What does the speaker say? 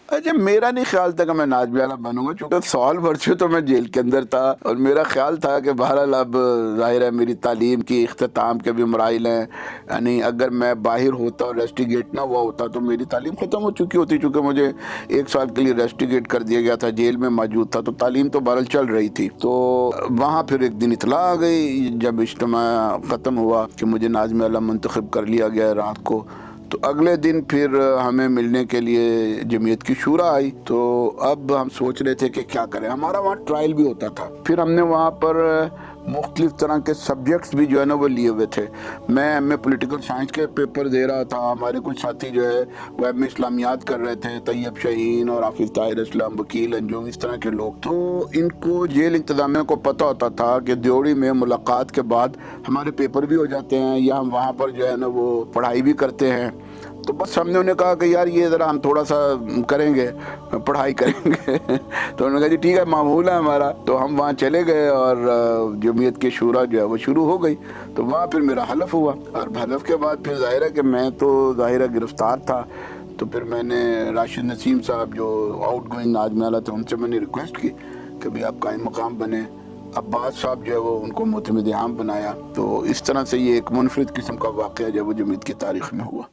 اچھا میرا نہیں خیال تھا کہ میں نازمی والا بنوں گا، چونکہ سال بھر سے تو میں جیل کے اندر تھا، اور میرا خیال تھا کہ بہرحال اب ظاہر ہے میری تعلیم کی اختتام کے بھی مراحل ہیں، یعنی اگر میں باہر ہوتا اور ریسٹیگیٹ نہ ہوا ہوتا تو میری تعلیم ختم ہو چکی ہوتی، چونکہ مجھے 1 سال کے لیے ریسٹیگیٹ کر دیا گیا تھا، جیل میں موجود تھا، تو تعلیم تو بہرحال چل رہی تھی۔ تو وہاں پھر ایک دن اطلاع آ گئی جب اجتماع ختم ہوا کہ مجھے نازمی والا منتخب کر لیا گیا رات کو، تو اگلے دن پھر ہمیں ملنے کے لیے جمعیت کی شورا آئی، تو اب ہم سوچ رہے تھے کہ کیا کریں، ہمارا وہاں ٹرائل بھی ہوتا تھا، پھر ہم نے وہاں پر مختلف طرح کے سبجیکٹس بھی جو ہے نا وہ لیے ہوئے تھے، میں ایم اے پولیٹیکل سائنس کے پیپر دے رہا تھا، ہمارے کچھ ساتھی جو ہے وہ ایم اے اسلامیات کر رہے تھے، طیب شاہین اور حافظ طاہر اسلم، وکیل انجم، اس طرح کے لوگ، تو ان کو جیل انتظامیہ کو پتہ ہوتا تھا کہ دیوڑی میں ملاقات کے بعد ہمارے پیپر بھی ہو جاتے ہیں یا ہم وہاں پر جو ہے نا وہ پڑھائی بھی کرتے ہیں، تو بس ہم نے انہیں کہا کہ یار یہ ذرا ہم تھوڑا سا کریں گے، پڑھائی کریں گے تو انہوں نے کہا جی ٹھیک ہے، معمول ہے ہمارا، تو ہم وہاں چلے گئے اور جمعیت کی شورا جو ہے وہ شروع ہو گئی، تو وہاں پھر میرا حلف ہوا، اور حلف کے بعد پھر ظاہر ہے کہ میں تو ظاہر ہے گرفتار تھا، تو پھر میں نے راشد نسیم صاحب جو آؤٹ گوئنگ نازمی والا تھے ان سے میں نے ریکویسٹ کی کہ بھی آپ قائم مقام بنیں، عباس صاحب جو ہے وہ ان کو معتمد عام بنایا، تو اس طرح سے یہ ایک منفرد قسم کا واقعہ جو ہے وہ جمعیت کی تاریخ میں ہوا۔